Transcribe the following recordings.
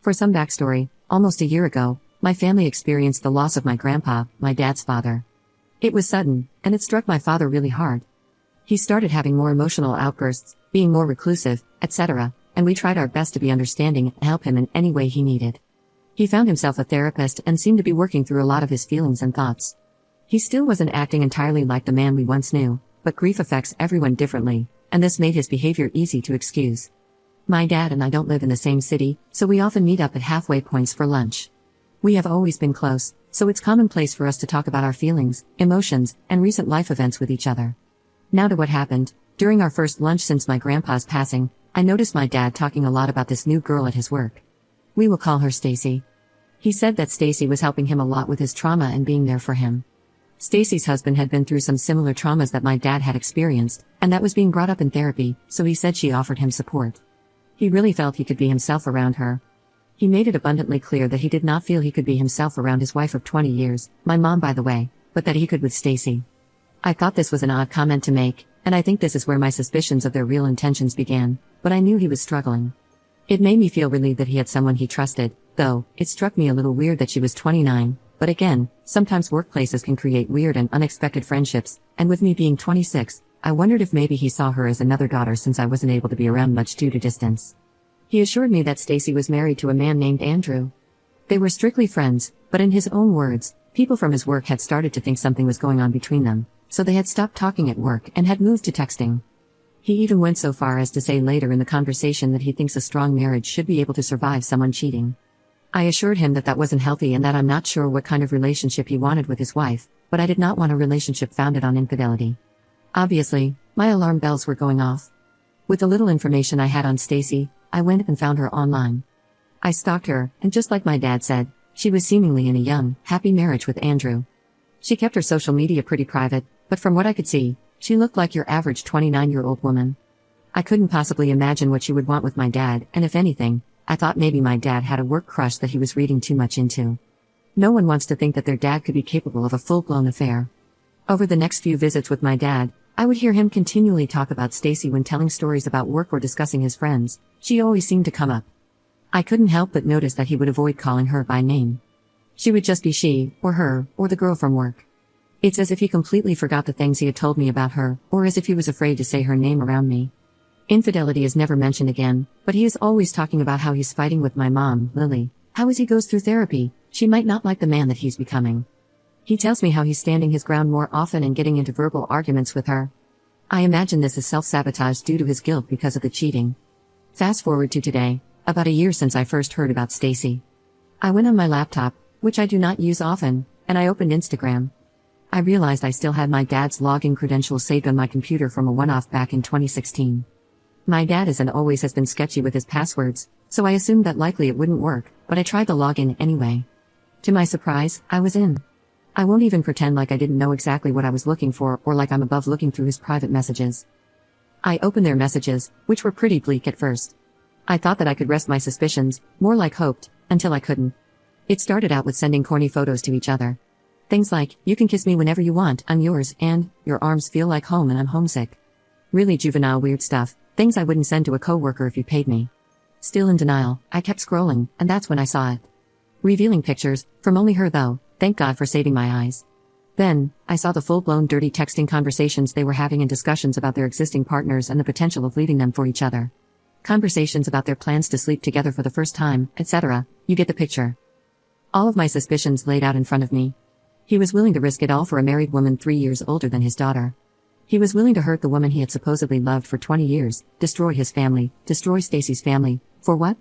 For some backstory, almost a year ago, my family experienced the loss of my grandpa, my dad's father. It was sudden, and it struck my father really hard. He started having more emotional outbursts, being more reclusive, etc., and we tried our best to be understanding and help him in any way he needed. He found himself a therapist and seemed to be working through a lot of his feelings and thoughts. He still wasn't acting entirely like the man we once knew, but grief affects everyone differently, and this made his behavior easy to excuse. My dad and I don't live in the same city, so we often meet up at halfway points for lunch. We have always been close, so it's commonplace for us to talk about our feelings, emotions, and recent life events with each other. Now to what happened. During our first lunch since my grandpa's passing, I noticed my dad talking a lot about this new girl at his work. We will call her Stacy. He said that Stacy was helping him a lot with his trauma and being there for him. Stacy's husband had been through some similar traumas that my dad had experienced, and that was being brought up in therapy, so he said she offered him support. He really felt he could be himself around her. He made it abundantly clear that he did not feel he could be himself around his wife of 20 years, my mom by the way, but that he could with Stacy. I thought this was an odd comment to make, and I think this is where my suspicions of their real intentions began, but I knew he was struggling. It made me feel relieved that he had someone he trusted, though it struck me a little weird that she was 29, but again, sometimes workplaces can create weird and unexpected friendships, and with me being 26, I wondered if maybe he saw her as another daughter since I wasn't able to be around much due to distance. He assured me that Stacy was married to a man named Andrew. They were strictly friends, but in his own words, people from his work had started to think something was going on between them, so they had stopped talking at work and had moved to texting. He even went so far as to say later in the conversation that he thinks a strong marriage should be able to survive someone cheating. I assured him that that wasn't healthy and that I'm not sure what kind of relationship he wanted with his wife, but I did not want a relationship founded on infidelity. Obviously, my alarm bells were going off. With the little information I had on Stacy, I went and found her online. I stalked her, and just like my dad said, she was seemingly in a young, happy marriage with Andrew. She kept her social media pretty private, but from what I could see, she looked like your average 29-year-old woman. I couldn't possibly imagine what she would want with my dad, and if anything, I thought maybe my dad had a work crush that he was reading too much into. No one wants to think that their dad could be capable of a full-blown affair. Over the next few visits with my dad, I would hear him continually talk about Stacy when telling stories about work or discussing his friends. She always seemed to come up. I couldn't help but notice that he would avoid calling her by name. She would just be she, or her, or the girl from work. It's as if he completely forgot the things he had told me about her, or as if he was afraid to say her name around me. Infidelity is never mentioned again, but he is always talking about how he's fighting with my mom, Lily, how as he goes through therapy, she might not like the man that he's becoming. He tells me how he's standing his ground more often and getting into verbal arguments with her. I imagine this is self-sabotage due to his guilt because of the cheating. Fast forward to today, about a year since I first heard about Stacy. I went on my laptop, which I do not use often, and I opened Instagram. I realized I still had my dad's login credentials saved on my computer from a one-off back in 2016. My dad is and always has been sketchy with his passwords, so I assumed that likely it wouldn't work, but I tried the login anyway. To my surprise, I was in. I won't even pretend like I didn't know exactly what I was looking for or like I'm above looking through his private messages. I opened their messages, which were pretty bleak at first. I thought that I could rest my suspicions, more like hoped, until I couldn't. It started out with sending corny photos to each other. Things like, "You can kiss me whenever you want, I'm yours," and "Your arms feel like home and I'm homesick." Really juvenile weird stuff, things I wouldn't send to a coworker if you paid me. Still in denial, I kept scrolling, and that's when I saw it. Revealing pictures, from only her though, thank God for saving my eyes. Then, I saw the full-blown dirty texting conversations they were having and discussions about their existing partners and the potential of leaving them for each other. Conversations about their plans to sleep together for the first time, etc., you get the picture. All of my suspicions laid out in front of me. He was willing to risk it all for a married woman 3 years older than his daughter. He was willing to hurt the woman he had supposedly loved for 20 years, destroy his family, destroy Stacy's family, for what?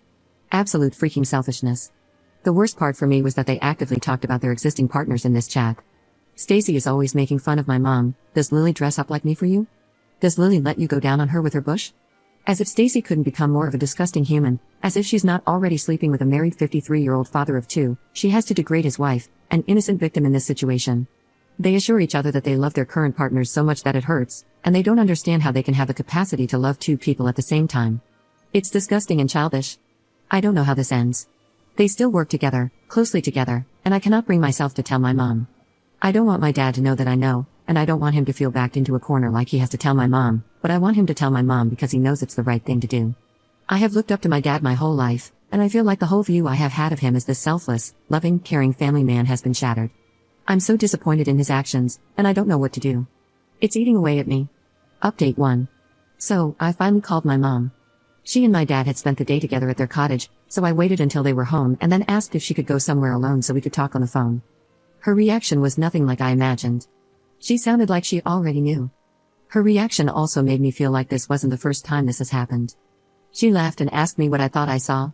Absolute freaking selfishness. The worst part for me was that they actively talked about their existing partners in this chat. Stacy is always making fun of my mom. Does Lily dress up like me for you? Does Lily let you go down on her with her bush? As if Stacy couldn't become more of a disgusting human, as if she's not already sleeping with a married 53-year-old father of 2, she has to degrade his wife, an innocent victim in this situation. They assure each other that they love their current partners so much that it hurts, and they don't understand how they can have the capacity to love 2 people at the same time. It's disgusting and childish. I don't know how this ends. They still work together, closely together, and I cannot bring myself to tell my mom. I don't want my dad to know that I know, and I don't want him to feel backed into a corner like he has to tell my mom, but I want him to tell my mom because he knows it's the right thing to do. I have looked up to my dad my whole life, and I feel like the whole view I have had of him as this selfless, loving, caring family man has been shattered. I'm so disappointed in his actions, and I don't know what to do. It's eating away at me. Update 1. So, I finally called my mom. She and my dad had spent the day together at their cottage, so I waited until they were home and then asked if she could go somewhere alone so we could talk on the phone. Her reaction was nothing like I imagined. She sounded like she already knew. Her reaction also made me feel like this wasn't the first time this has happened. She laughed and asked me what I thought I saw.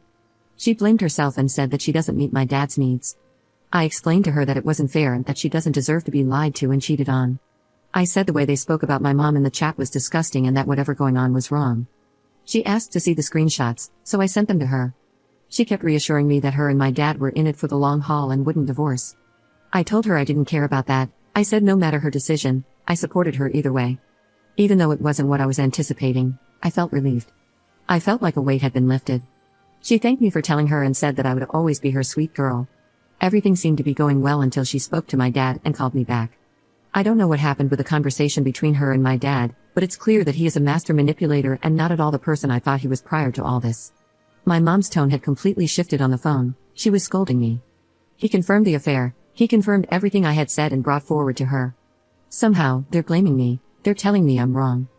She blamed herself and said that she doesn't meet my dad's needs. I explained to her that it wasn't fair and that she doesn't deserve to be lied to and cheated on. I said the way they spoke about my mom in the chat was disgusting and that whatever going on was wrong. She asked to see the screenshots, so I sent them to her. She kept reassuring me that her and my dad were in it for the long haul and wouldn't divorce. I told her I didn't care about that. I said no matter her decision, I supported her either way. Even though it wasn't what I was anticipating, I felt relieved. I felt like a weight had been lifted. She thanked me for telling her and said that I would always be her sweet girl. Everything seemed to be going well until she spoke to my dad and called me back. I don't know what happened with the conversation between her and my dad, but it's clear that he is a master manipulator and not at all the person I thought he was prior to all this. My mom's tone had completely shifted on the phone. She was scolding me. He confirmed the affair. He confirmed everything I had said and brought forward to her. Somehow, they're blaming me. They're telling me I'm wrong.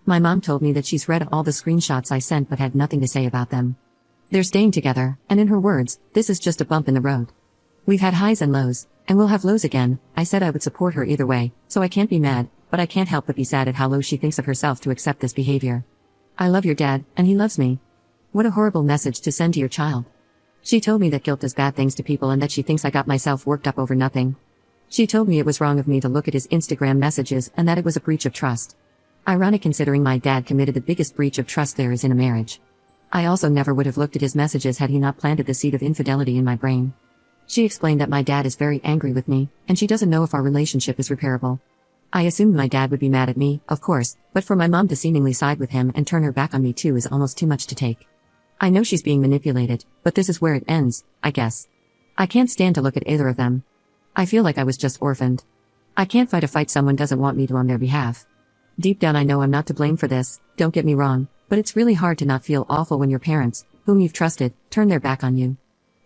My mom told me that she's read all the screenshots I sent but had nothing to say about them. They're staying together, and in her words, this is just a bump in the road. We've had highs and lows, and we'll have lows again. I said I would support her either way, so I can't be mad, but I can't help but be sad at how low she thinks of herself to accept this behavior. I love your dad, and he loves me. What a horrible message to send to your child. She told me that guilt does bad things to people and that she thinks I got myself worked up over nothing. She told me it was wrong of me to look at his Instagram messages and that it was a breach of trust. Ironic considering my dad committed the biggest breach of trust there is in a marriage. I also never would have looked at his messages had he not planted the seed of infidelity in my brain. She explained that my dad is very angry with me, and she doesn't know if our relationship is repairable. I assumed my dad would be mad at me, of course, but for my mom to seemingly side with him and turn her back on me too is almost too much to take. I know she's being manipulated, but this is where it ends, I guess. I can't stand to look at either of them. I feel like I was just orphaned. I can't fight a fight someone doesn't want me to on their behalf. Deep down I know I'm not to blame for this, don't get me wrong, but it's really hard to not feel awful when your parents, whom you've trusted, turn their back on you.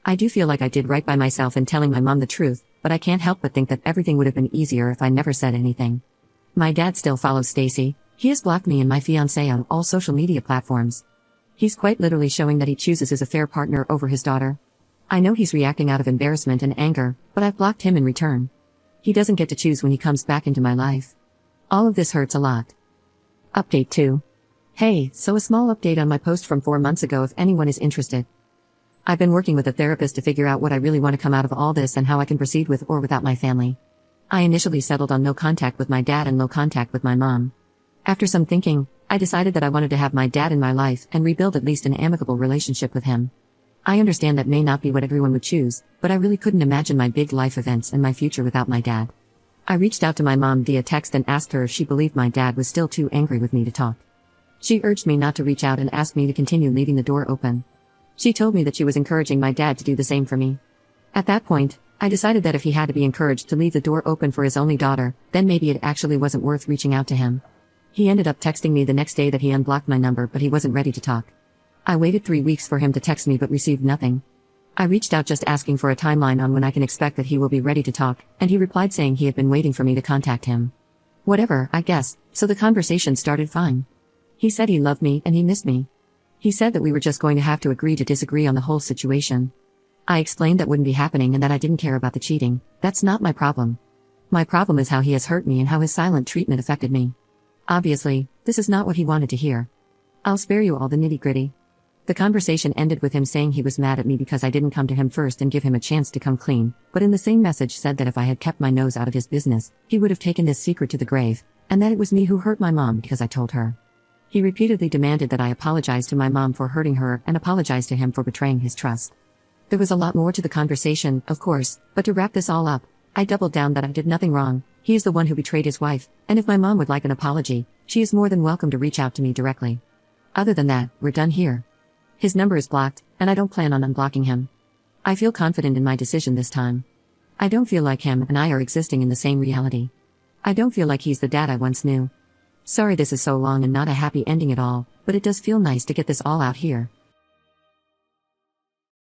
I do feel like I did right by myself in telling my mom the truth, but I can't help but think that everything would have been easier if I never said anything. My dad still follows Stacy. He has blocked me and my fiancé on all social media platforms. He's quite literally showing that he chooses his affair partner over his daughter. I know he's reacting out of embarrassment and anger, but I've blocked him in return. He doesn't get to choose when he comes back into my life. All of this hurts a lot. Update 2. Hey, so a small update on my post from 4 months ago if anyone is interested. I've been working with a therapist to figure out what I really want to come out of all this and how I can proceed with or without my family. I initially settled on no contact with my dad and no contact with my mom. After some thinking, I decided that I wanted to have my dad in my life and rebuild at least an amicable relationship with him. I understand that may not be what everyone would choose, but I really couldn't imagine my big life events and my future without my dad. I reached out to my mom via text and asked her if she believed my dad was still too angry with me to talk. She urged me not to reach out and asked me to continue leaving the door open. She told me that she was encouraging my dad to do the same for me. At that point, I decided that if he had to be encouraged to leave the door open for his only daughter, then maybe it actually wasn't worth reaching out to him. He ended up texting me the next day that he unblocked my number but he wasn't ready to talk. I waited 3 weeks for him to text me but received nothing. I reached out just asking for a timeline on when I can expect that he will be ready to talk, and he replied saying he had been waiting for me to contact him. Whatever, I guess, so the conversation started fine. He said he loved me and he missed me. He said that we were just going to have to agree to disagree on the whole situation. I explained that wouldn't be happening and that I didn't care about the cheating. That's not my problem. My problem is how he has hurt me and how his silent treatment affected me. Obviously, this is not what he wanted to hear. I'll spare you all the nitty-gritty. The conversation ended with him saying he was mad at me because I didn't come to him first and give him a chance to come clean, but in the same message said that if I had kept my nose out of his business, he would have taken this secret to the grave, and that it was me who hurt my mom because I told her. He repeatedly demanded that I apologize to my mom for hurting her and apologize to him for betraying his trust. There was a lot more to the conversation, of course, but to wrap this all up, I doubled down that I did nothing wrong. He is the one who betrayed his wife, and if my mom would like an apology, she is more than welcome to reach out to me directly. Other than that, we're done here. His number is blocked, and I don't plan on unblocking him. I feel confident in my decision this time. I don't feel like him and I are existing in the same reality. I don't feel like he's the dad I once knew. Sorry this is so long and not a happy ending at all, but it does feel nice to get this all out here.